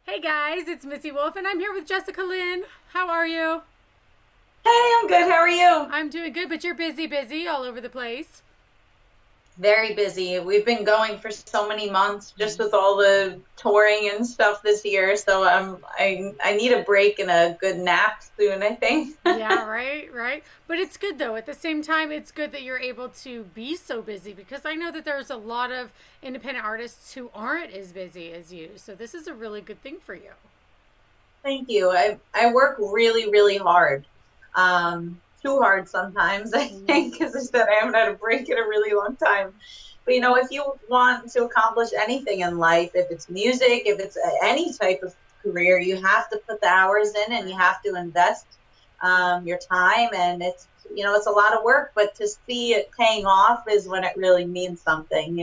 Hey guys, it's Missy Wolf and I'm here with Jessica Lynn. How are you? Hey, I'm good. How are you? I'm doing good, but you're busy all over the place. Very busy. We've been going for so many months just with all the touring and stuff this year. So I need a break and a good nap soon, I think. Yeah, right. But it's good though. At the same time, it's good that you're able to be so busy because I know that there's a lot of independent artists who aren't as busy as you. So this is a really good thing for you. Thank you. I work really, really hard. Too hard sometimes, I think, because I said I haven't had a break in a really long time. But if you want to accomplish anything in life, if it's music, if it's any type of career, you have to put the hours in and you have to invest your time. And it's a lot of work, but to see it paying off is when it really means something.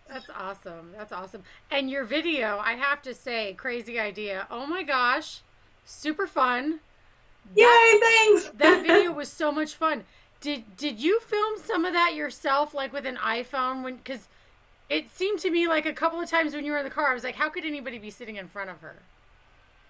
That's awesome. That's awesome. And your video, I have to say, crazy idea. Oh my gosh, super fun. That Yay, thanks. that video was so much fun. Did you film some of that yourself, like with an iPhone? When because it seemed to me like a couple of times when you were in the car, I was like, how could anybody be sitting in front of her?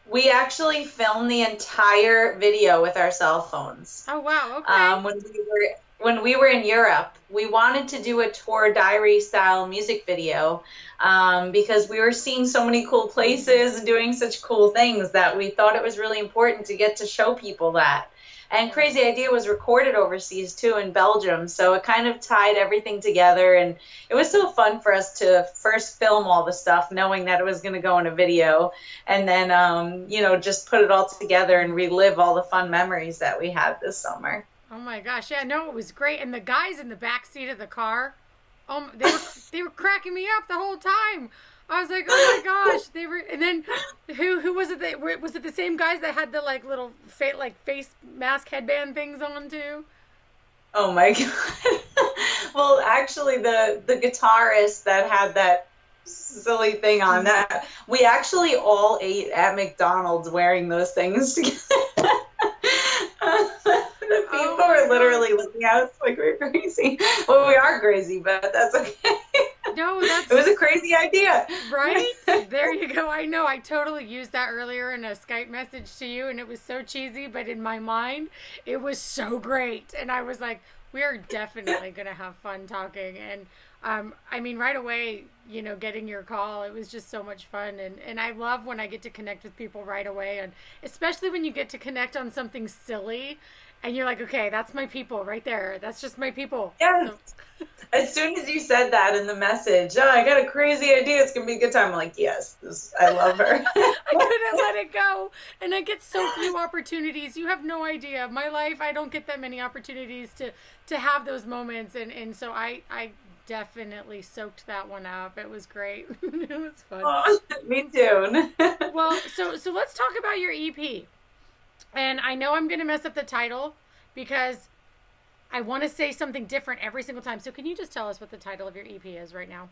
We actually filmed the entire video with our cell phones. Oh wow, okay. When we were in Europe, we wanted to do a tour diary style music video because we were seeing so many cool places and doing such cool things that we thought it was really important to get to show people that. And Crazy Idea was recorded overseas too in Belgium, so it kind of tied everything together. And it was so fun for us to first film all the stuff, knowing that it was going to go in a video, and then just put it all together and relive all the fun memories that we had this summer. Oh my gosh, yeah, no, it was great. And the guys in the back seat of the car, they were cracking me up the whole time. I was like, oh my gosh, they were. And then who was it? Was it the same guys that had the like little face mask headband things on too? Oh my God. Well, actually, the guitarist that had that silly thing on, that we actually all ate at McDonald's wearing those things together. The Oh people my were gosh. literally looking at us like we're crazy. Well, we are crazy, but that's okay. No, It was a that's crazy idea. right. There you go. I know. I totally used that earlier in a Skype message to you, and it was so cheesy, but in my mind, it was so great. And I was like, we are definitely going to have fun talking. And I mean, right away, getting your call, it was just so much fun. And I love when I get to connect with people right away, and especially when you get to connect on something silly. And you're like, okay, that's my people right there. That's just my people. Yes. So As soon as you said that in the message, oh, I got a crazy idea. It's gonna be a good time. I'm like, yes, I love her. I couldn't let it go. And I get so few opportunities. You have no idea. My life, I don't get that many opportunities to have those moments. And so I definitely soaked that one up. It was great. It was fun. Oh, me too. Well, so let's talk about your EP. And I know I'm going to mess up the title because I want to say something different every single time. So can you just tell us what the title of your EP is right now?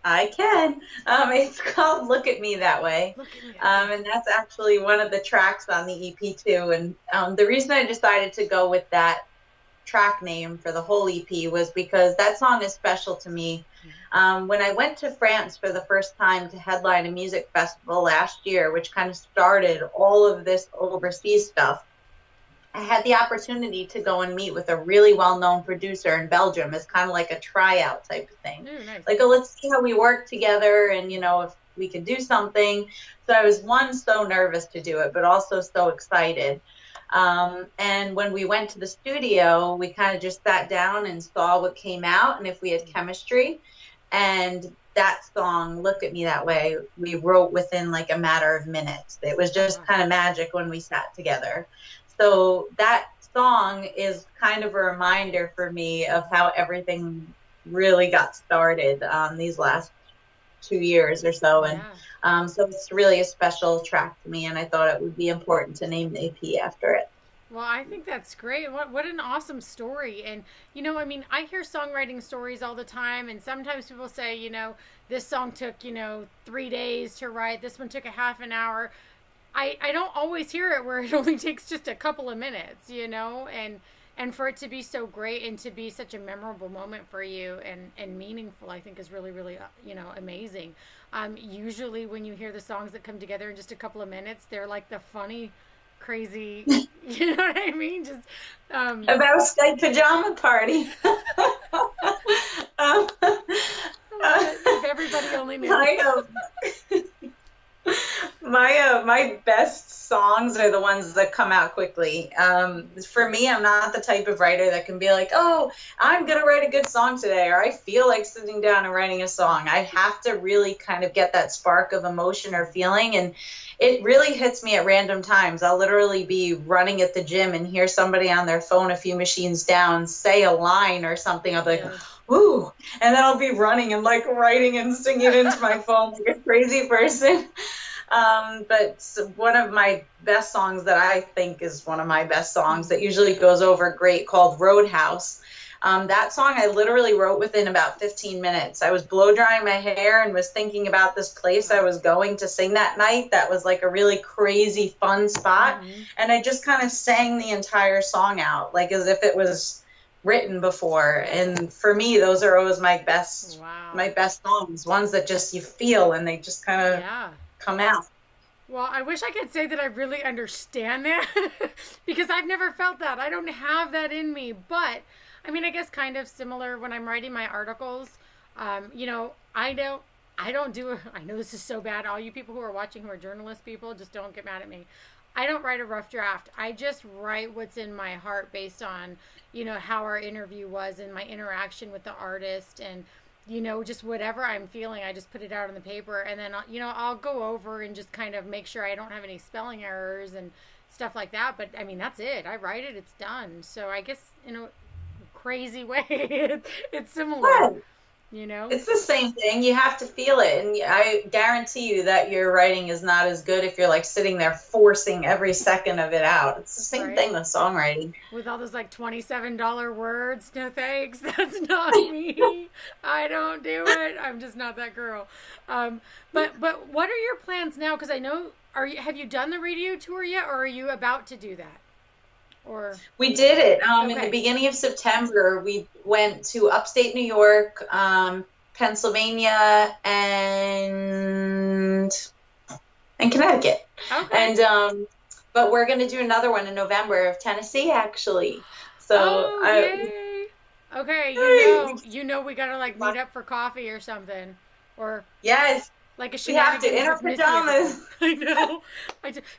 I can. It's called "Look at Me That Way," Look at me that way. and that's actually one of the tracks on the EP too. And the reason I decided to go with that track name for the whole EP was because that song is special to me. When I went to France for the first time to headline a music festival last year, which kind of started all of this overseas stuff, I had the opportunity to go and meet with a really well-known producer in Belgium as kind of like a tryout type of thing. Ooh, nice. Like, oh, let's see how we work together and, if we could do something. So I was, one, so nervous to do it, but also so excited. And when we went to the studio, we kind of just sat down and saw what came out and if we had chemistry. And that song, Look at Me That Way, we wrote within like a matter of minutes. It was Oh, just wow. kind of magic when we sat together. So that song is kind of a reminder for me of how everything really got started these last 2 years or so. And Yeah. so it's really a special track to me, and I thought it would be important to name the EP after it. Well, I think that's great. What an awesome story. And I mean, I hear songwriting stories all the time, and sometimes people say, this song took, 3 days to write. This one took a half an hour. I don't always hear it where it only takes just a couple of minutes, and and for it to be so great and to be such a memorable moment for you and meaningful, I think is really, really, amazing. Usually when you hear the songs that come together in just a couple of minutes, they're like the funny, crazy, you know what I mean? Just, About Skype pajama party. if everybody only knew. My best songs are the ones that come out quickly. For me, I'm not the type of writer that can be like, oh, I'm going to write a good song today, or I feel like sitting down and writing a song. I have to really kind of get that spark of emotion or feeling, and it really hits me at random times. I'll literally be running at the gym and hear somebody on their phone a few machines down say a line or something. I'll be like, ooh, and then I'll be running and like writing and singing into my phone like a crazy person. But one of my best songs that I think is one of my best songs that usually goes over great, called Roadhouse. That song I literally wrote within about 15 minutes. I was blow drying my hair and was thinking about this place I was going to sing that night. That was like a really crazy, fun spot. Mm-hmm. And I just kind of sang the entire song out, like as if it was written before. And for me, those are always my best songs, ones that just you feel and they just kind of come out. Well, I wish I could say that I really understand that because I've never felt that. I don't have that in me. But I mean, I guess kind of similar when I'm writing my articles. I don't do. I know this is so bad. All you people who are watching who are journalist people, just don't get mad at me. I don't write a rough draft. I just write what's in my heart based on, how our interview was and my interaction with the artist and, just whatever I'm feeling, I just put it out on the paper, and then, I'll go over and just kind of make sure I don't have any spelling errors and stuff like that. But I mean, that's it. I write it, it's done. So I guess, in a crazy way, it's similar. It's the same thing. You have to feel it. And I guarantee you that your writing is not as good if you're like sitting there forcing every second of it out. It's the same thing with songwriting. With all those like $27 words. No thanks. That's not me. I don't do it. I'm just not that girl. But what are your plans now? Because I know, have you done the radio tour yet, or are you about to do that? Or we did it in the beginning of September. We went to upstate New York, Pennsylvania, and Connecticut. Okay. And but we're going to do another one in November of Tennessee, actually. So yay. Okay, you know we got to like meet up for coffee or something, or yes. Like a shenanigans. We have to, in our pajamas. I know.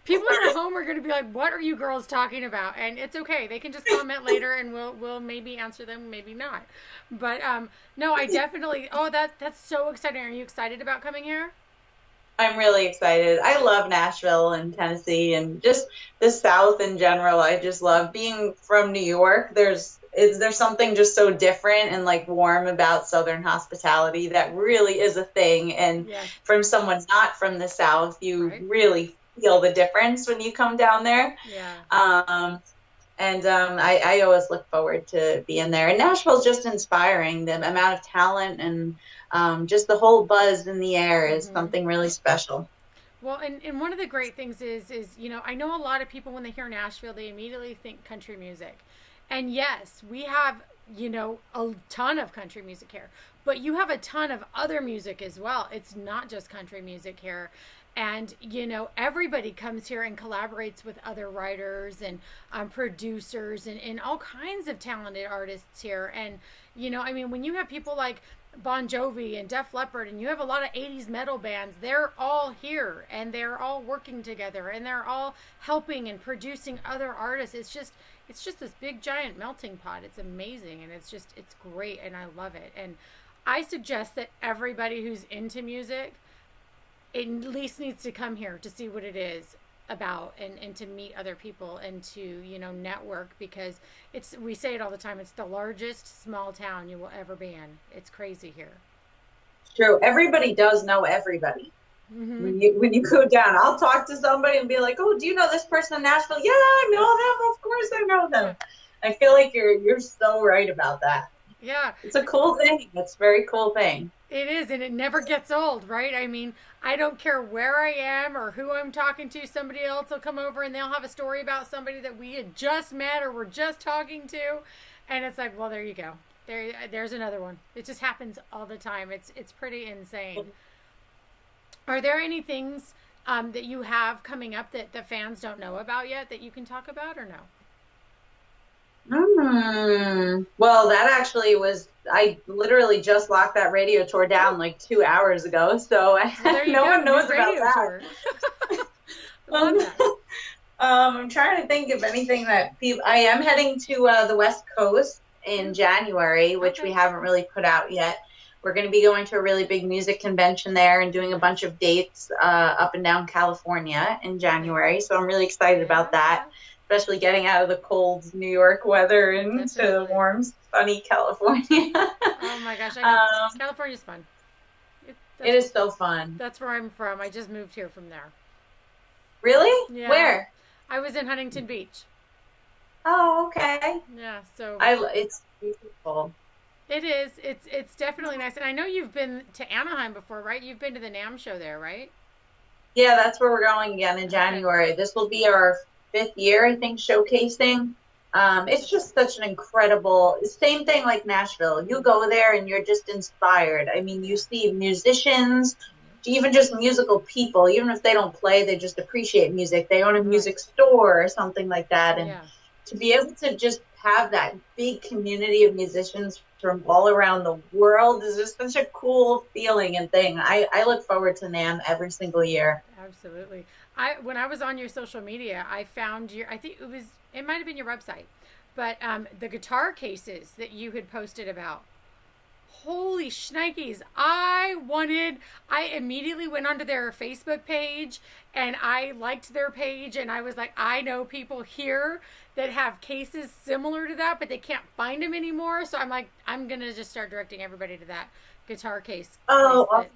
People at home are going to be like, what are you girls talking about? And it's okay. They can just comment later and we'll maybe answer them, maybe not. But no, I definitely, that's so exciting. Are you excited about coming here? I'm really excited. I love Nashville and Tennessee and just the South in general. I just love being from New York. There's something just so different and like warm about Southern hospitality that really is a thing. And from someone not from the South, you really feel the difference when you come down there. Yeah. I always look forward to being there. And Nashville's just inspiring. The amount of talent and just the whole buzz in the air is something really special. Well, and one of the great things is, I know a lot of people when they hear Nashville, they immediately think country music. And yes, we have, a ton of country music here, but you have a ton of other music as well. It's not just country music here. And, everybody comes here and collaborates with other writers and producers and all kinds of talented artists here. And, when you have people like Bon Jovi and Def Leppard and you have a lot of 80s metal bands, they're all here and they're all working together and they're all helping and producing other artists. It's just this big giant melting pot. It's amazing and it's great and I love it. And I suggest that everybody who's into music at least needs to come here to see what it is about and to meet other people and to, network, because we say it all the time, it's the largest small town you will ever be in. It's crazy here. True. Everybody does know everybody. Mm-hmm. When you go down, I'll talk to somebody and be like, oh, do you know this person in Nashville? Yeah, I know them. Of course I know them. I feel like you're so right about that. Yeah. It's a cool thing. It's a very cool thing. It is, and it never gets old, right? I mean, I don't care where I am or who I'm talking to. Somebody else will come over and they'll have a story about somebody that we had just met or were just talking to, and it's like, well, there you go. There's another one. It just happens all the time. It's pretty insane. Are there any things that you have coming up that the fans don't know about yet that you can talk about or no? Well, that actually was, I literally just locked that radio tour down Oh, like 2 hours ago, so well, there you no go. one New knows about radio that. tour. Love Um, that. I'm trying to think of anything that people, I am heading to the West Coast in January, which we Okay. haven't really put out yet. We're going to be going to a really big music convention there and doing a bunch Nice. of dates up and down California in Okay. January. So I'm really excited about that, Yeah, especially getting out of the cold New York weather into the definitely. warm, sunny California. Oh my gosh, I know um, California's fun. it That's is so fun. that's where I'm from. I just moved here from there. Really? Yeah, Where? I was in Huntington Beach. Oh, okay. Yeah, so It's beautiful. it is. It's definitely nice. And I know you've been to Anaheim before, right? You've been to the NAMM show there, right? Yeah, that's where we're going again in Okay, January. This will be our 5th year, I think, showcasing. It's just such an incredible, same thing like Nashville. You go there and you're just inspired. I mean, you see musicians, even just musical people, even if they don't play, they just appreciate music. They own a right. music store or something like that. And Yeah, to be able to just have that big community of musicians from all around the world is just such a cool feeling and thing. I look forward to NAMM every single year. absolutely. I when I was on your social media, I found your. I think it might have been your website, but the guitar cases that you had posted about. Holy shnikes. I immediately went onto their Facebook page and I liked their page and I was like, I know people here that have cases similar to that, but they can't find them anymore. So I'm like, I'm going to just start directing everybody to that guitar case place Oh, that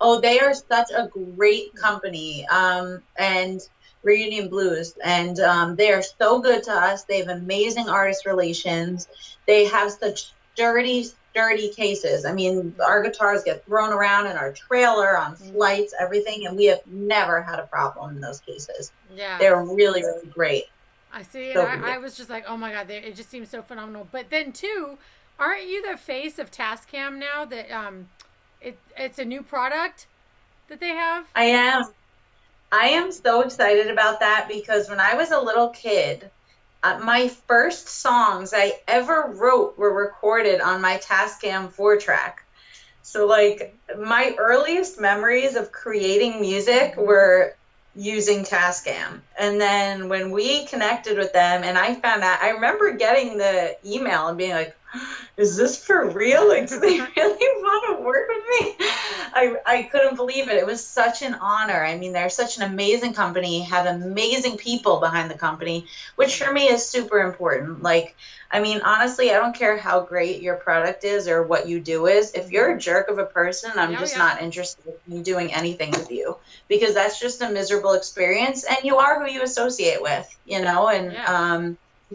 oh, they are such a great company, and Reunion Blues, and they are so good to us. They have amazing artist relations. They have such sturdy, sturdy cases. I mean, our guitars get thrown around in our trailer, on flights, everything, and we have never had a problem in those cases. yeah. They're really, really great. I see, and So I was just like, oh my god, it just seems so phenomenal. But then too, aren't you the face of Tascam now? That it's a new product that they have. I am. I am so excited about that because when I was a little kid, my first songs I ever wrote were recorded on my Tascam 4 track. So, like, my earliest memories of creating music Mm-hmm. were using Tascam. And then when we connected with them and I found out, I remember getting the email and being like, is this for real? Like, do they really want to work with me? I couldn't believe it. It was such an honor. I mean, they're such an amazing company, have amazing people behind the company, which for me is super important. Like, I mean, honestly, I don't care how great your product is or what you do is. If you're a jerk of a person, I'm Oh just yeah, not interested in doing anything with you because that's just a miserable experience and you are who you associate with, you know? And yeah.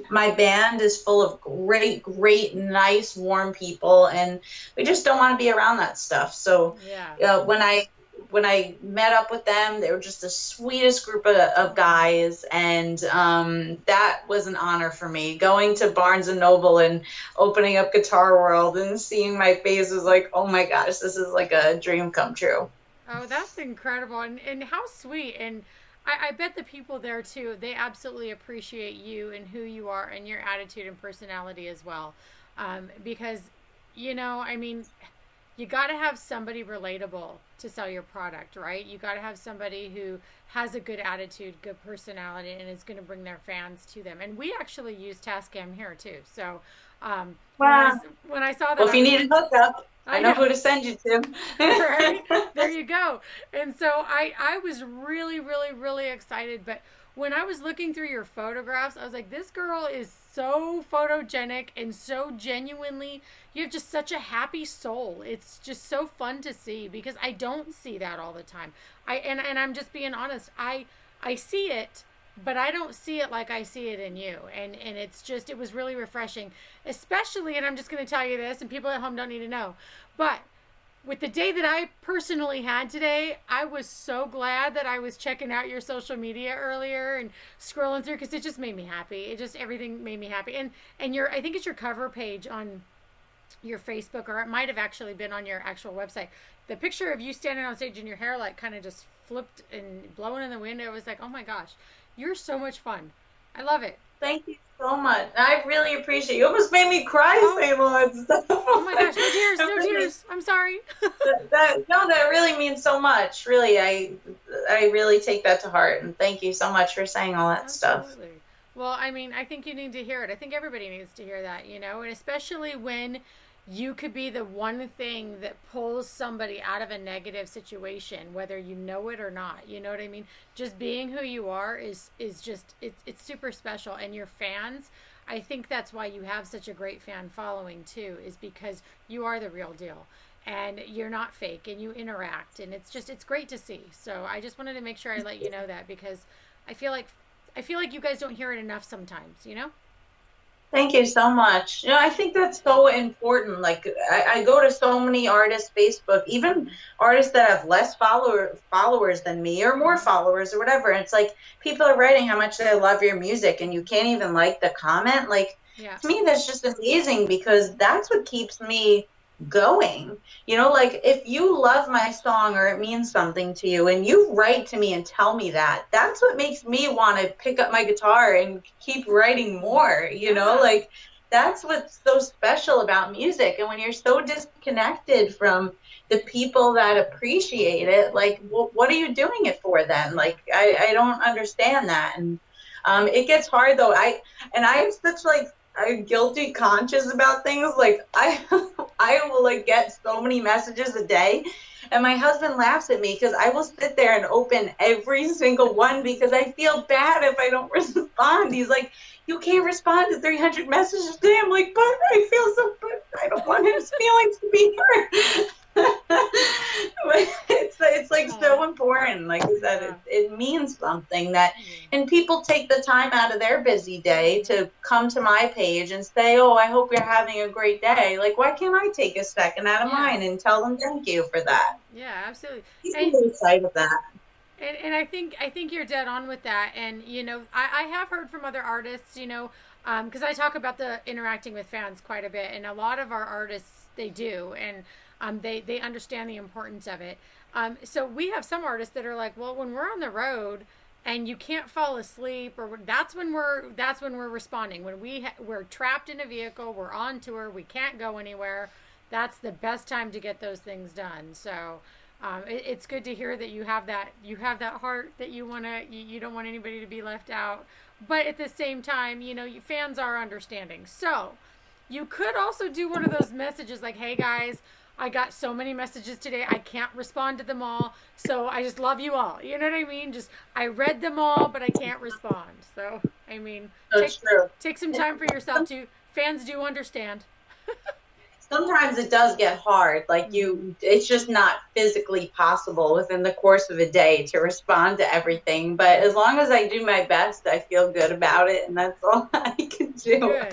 my band is full of great, great, nice, warm people, and we just don't want to be around that stuff. So Yeah. when I met up with them, they were just the sweetest group of guys, and that was an honor for me. Going to Barnes and Noble and opening up Guitar World and seeing my face was like, oh my gosh, this is like a dream come true. Oh, that's incredible. And how sweet. And I bet the people there too, they absolutely appreciate you and who you are and your attitude and personality as well. Because, I mean, you got to have somebody relatable to sell your product, right? You got to have somebody who has a good attitude, good personality, and is going to bring their fans to them. And we actually use Tascam here too. So um, when I Wow. when I saw that, Well, if I you was need like, a hookup, I I know know. who to send you to. Right? There you go. And so I was really, really, really excited. But when I was looking through your photographs, I was like, this girl is so photogenic and so genuinely, you have just such a happy soul. It's just so fun to see because I don't see that all the time. And I'm just being honest. I see it, but I don't see it like I see it in you. And it's just, it was really refreshing, especially, and I'm just going to tell you this, and people at home don't need to know, but with the day that I personally had today, I was so glad that I was checking out your social media earlier and scrolling through, because it just made me happy. It just, everything made me happy. And your, I think it's your cover page on your Facebook, or it might have actually been on your actual website. The picture of you standing on stage and your hair like kind of just flipped and blowing in the wind. It was like, oh my gosh, you're so much fun. I love it. Thank you so much. I really appreciate it. You almost made me cry saying all that stuff. Oh my gosh, no tears, no tears. I'm sorry. that really means so much. Really, I really take that to heart, and thank you so much for saying all that stuff. Well, I mean, I think you need to hear it. I think everybody needs to hear that, you know, and especially when you could be the one thing that pulls somebody out of a negative situation, whether you know it or not. You know what I mean? Just being who you are is just, it's super special. And your fans, I think that's why you have such a great fan following too, is because you are the real deal and you're not fake and you interact, and it's just, it's great to see. So I just wanted to make sure I let you know that, because I feel like you guys don't hear it enough sometimes, you know? Thank you so much. You know, I think that's so important. Like, I go to so many artists' Facebook, even artists that have less followers than me, or more followers or whatever. And it's like, people are writing how much they love your music, and you can't even like the comment. Like, to me, that's just amazing, because that's what keeps me going. You know, like, if you love my song or it means something to you and you write to me and tell me that, that's what makes me want to pick up my guitar and keep writing more, you know, like, that's what's so special about music. And when you're so disconnected from the people that appreciate it, like, what are you doing it for then? Like, I don't understand that. And it gets hard though. I have such like I'm guilty conscious about things. Like, I will like get so many messages a day, and my husband laughs at me because I will sit there and open every single one because I feel bad if I don't respond. He's like, you can't respond to 300 messages a day. I'm like, but I feel so good. I don't want his feelings to be hurt. But it's like so important, like I said, it means something that, and people take the time out of their busy day to come to my page and say, oh, I hope you're having a great day. Like, why can't I take a second out of mine and tell them thank you for that? Yeah, absolutely. People lose sight of that. And I think you're dead on with that. And, you know, I have heard from other artists, you know, because I talk about the interacting with fans quite a bit, and a lot of our artists, they do, and they understand the importance of it. So we have some artists that are like, well, when we're on the road and you can't fall asleep, or that's when we're responding. When we're trapped in a vehicle, we're on tour, we can't go anywhere. That's the best time to get those things done. So it's good to hear that you have that heart that you don't want anybody to be left out. But at the same time, you know, fans are understanding. So you could also do one of those messages like, hey guys, I got so many messages today, I can't respond to them all, so I just love you all. You know what I mean? Just, I read them all, but I can't respond. So, I mean, take some time for yourself too. Fans do understand. Sometimes it does get hard. Like, it's just not physically possible within the course of a day to respond to everything. But as long as I do my best, I feel good about it, and that's all I can do.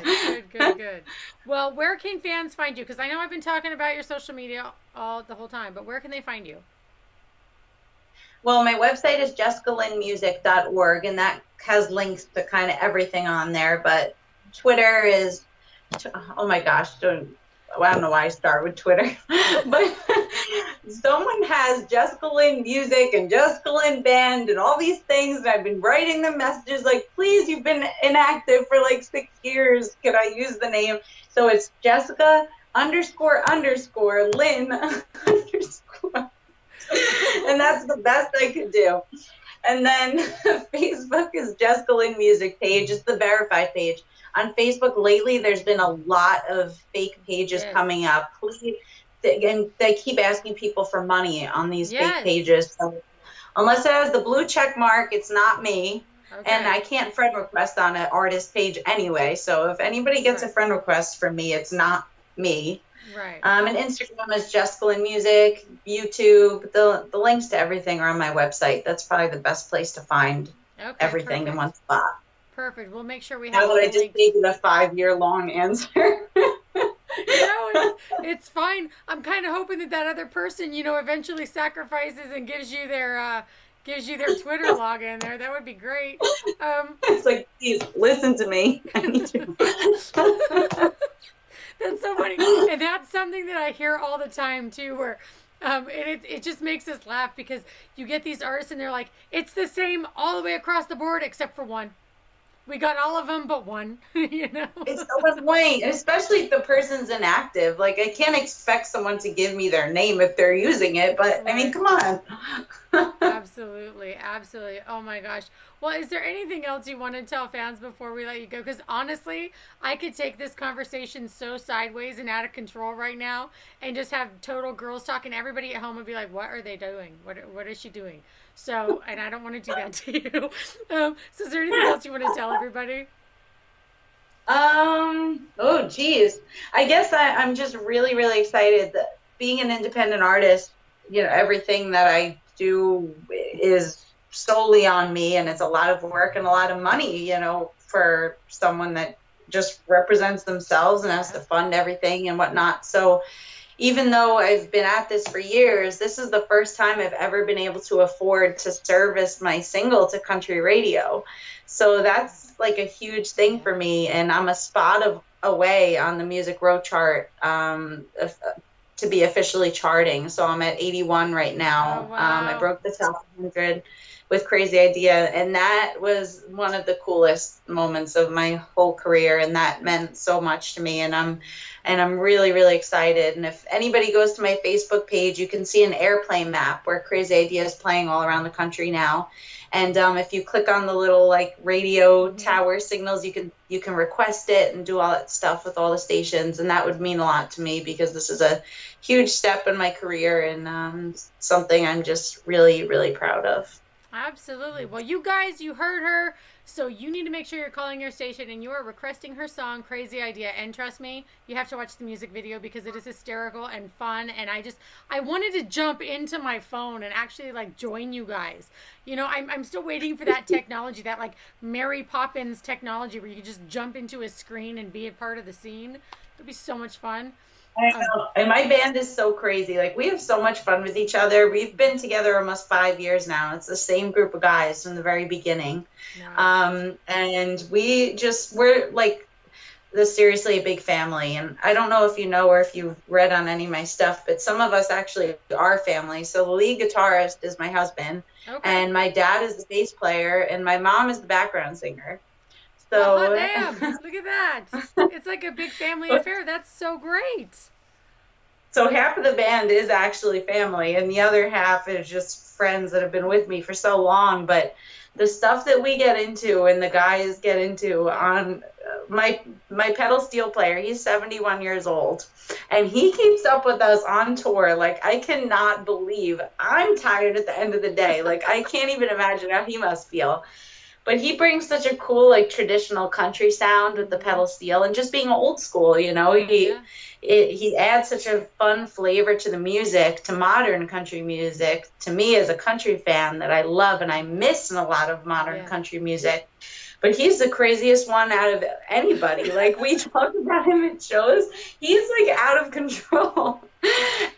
Good. Well, where can fans find you? Because I know I've been talking about your social media the whole time, but where can they find you? Well, my website is jessicalynmusic.org, and that has links to kind of everything on there. But Twitter is, oh my gosh, I don't know why I start with Twitter, but someone has Jessica Lynn Music and Jessica Lynn Band and all these things, and I've been writing them messages like, please, you've been inactive for like 6 years. Could I use the name? So it's Jessica _ Lynn _ and that's the best I could do. And then Facebook is Jessica Lynn Music page. It's the verified page. On Facebook lately, there's been a lot of fake pages coming up. Please, and they keep asking people for money on these fake pages. So unless it has the blue check mark, it's not me. Okay. And I can't friend request on an artist page anyway. So if anybody gets a friend request from me, it's not me. Right. And Instagram is Jessica Lynn Music, YouTube. The links to everything are on my website. That's probably the best place to find Okay, everything in one perfect. spot. Perfect. We'll make sure we have Now all that I the just links. gave you the 5-year long answer. No, it's fine. I'm kind of hoping that other person, eventually sacrifices and gives you their Twitter login there. That would be great. It's like, please listen to me. I need you. That's so funny, and that's something that I hear all the time too. Where, and it just makes us laugh because you get these artists and they're like, it's the same all the way across the board except for one. We got all of them but one. It's so annoying, especially if the person's inactive. Like, I can't expect someone to give me their name if they're using it, but I mean, Right. come on. Absolutely, absolutely. Oh my gosh. Well, is there anything else you want to tell fans before we let you go? Because honestly, I could take this conversation so sideways and out of control right now, and just have total girls talk, and everybody at home would be like, "What are they doing? What is she doing?" So, and I don't want to do that to you. So, is there anything else you want to tell everybody? Oh, geez. I guess I'm just really, really excited that being an independent artist, everything that I do is solely on me, and it's a lot of work and a lot of money, for someone that just represents themselves and has to fund everything and whatnot. So even though I've been at this for years, this is the first time I've ever been able to afford to service my single to country radio. So that's like a huge thing for me. And I'm a spot away on the Music Row chart to be officially charting. So I'm at 81 right now. Oh wow. I broke the top 100 with Crazy Idea. And that was one of the coolest moments of my whole career. And that meant so much to me. And I'm really, really excited. And if anybody goes to my Facebook page, you can see an airplane map where Crazy Idea is playing all around the country now. And if you click on the little like radio tower signals, you can request it and do all that stuff with all the stations. And that would mean a lot to me because this is a huge step in my career and something I'm just really, really proud of. Absolutely. Well, you guys, you heard her. So you need to make sure you're calling your station and you are requesting her song, Crazy Idea. And trust me, you have to watch the music video because it is hysterical and fun. And I wanted to jump into my phone and actually like join you guys. I'm still waiting for that technology, that like Mary Poppins technology where you can just jump into a screen and be a part of the scene. It'd be so much fun. I know. And my band is so crazy. Like, we have so much fun with each other. We've been together almost 5 years now. It's the same group of guys from the very beginning. Wow. And we're like seriously a big family. And I don't know if you know or if you've read on any of my stuff, but some of us actually are family. So the lead guitarist is my husband, and my dad is the bass player, and my mom is the background singer. So, well, hot damn. Look at that. It's like a big family affair. That's so great. So half of the band is actually family, and the other half is just friends that have been with me for so long. But the stuff that we get into and the guys get into on my pedal steel player, he's 71 years old, and he keeps up with us on tour. Like, I cannot believe I'm tired at the end of the day. Like, I can't even imagine how he must feel. But he brings such a cool, like, traditional country sound with the pedal steel and just being old school, He adds such a fun flavor to the music, to modern country music, to me as a country fan that I love and I miss in a lot of modern country music. But he's the craziest one out of anybody. Like, we talk about him at shows. He's, like, out of control.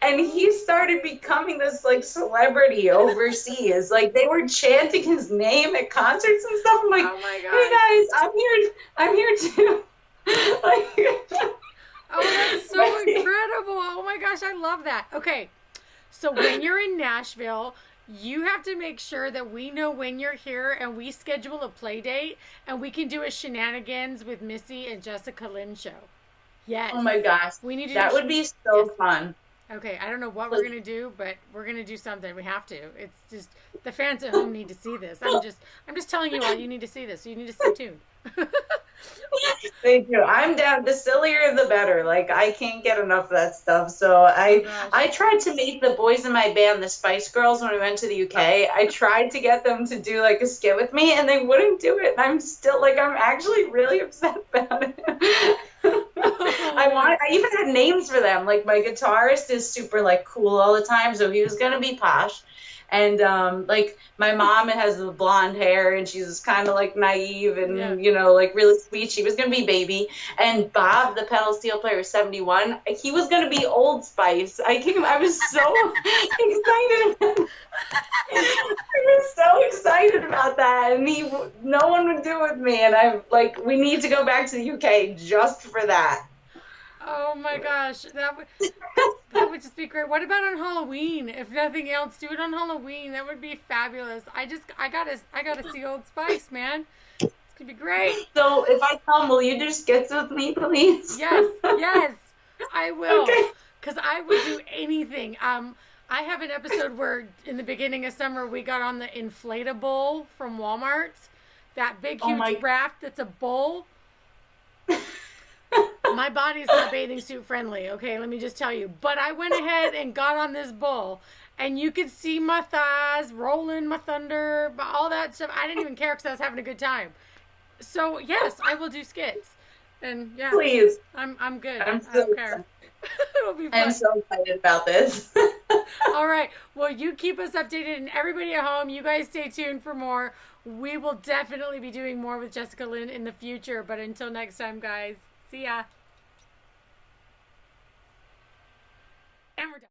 And he started becoming this, like, celebrity overseas. Like, they were chanting his name at concerts and stuff. I'm like, oh my hey, guys, I'm here too. Like, oh, that's so incredible. Oh, my gosh, I love that. Okay, so when you're in Nashville, you have to make sure that we know when you're here and we schedule a play date and we can do a Shenanigans with Missy and Jessica Lynn show. Yes. Oh my gosh. We need to that would be so fun. Okay, I don't know what we're going to do, but we're going to do something. We have to. It's just the fans at home need to see this. I'm just telling you all, you need to see this. So you need to stay tuned. Thank you. I'm down. The sillier, the better. Like, I can't get enough of that stuff. So I tried to make the boys in my band, the Spice Girls, when we went to the UK. I tried to get them to do like a skit with me, and they wouldn't do it. And I'm still like, I'm actually really upset about it. I even had names for them. Like, my guitarist is super like cool all the time, so he was gonna be Posh. And like my mom has the blonde hair, and she's kind of like naive and like really sweet. She was gonna be Baby, and Bob, the pedal steel player, 71. He was gonna be Old Spice. I was so excited. I was so excited about that, and no one would do it with me. And I'm like, we need to go back to the UK just for that. Oh my gosh, that would just be great. What about on Halloween? If nothing else, do it on Halloween. That would be fabulous. I gotta see Old Spice, man. It's gonna be great. So if I come, will you do skits with me, please? Yes, I will. Okay. Because I would do anything. I have an episode where in the beginning of summer we got on the inflatable from Walmart. That big, huge raft that's a bowl. My body's not bathing suit friendly, okay? Let me just tell you. But I went ahead and got on this bull, and you could see my thighs rolling, my thunder, all that stuff. I didn't even care because I was having a good time. So yes, I will do skits, and yeah, please. I'm good. I don't care. It'll be fun. I'm so excited about this. All right. Well, you keep us updated, and everybody at home, you guys stay tuned for more. We will definitely be doing more with Jessica Lynn in the future. But until next time, guys, see ya. And we're done.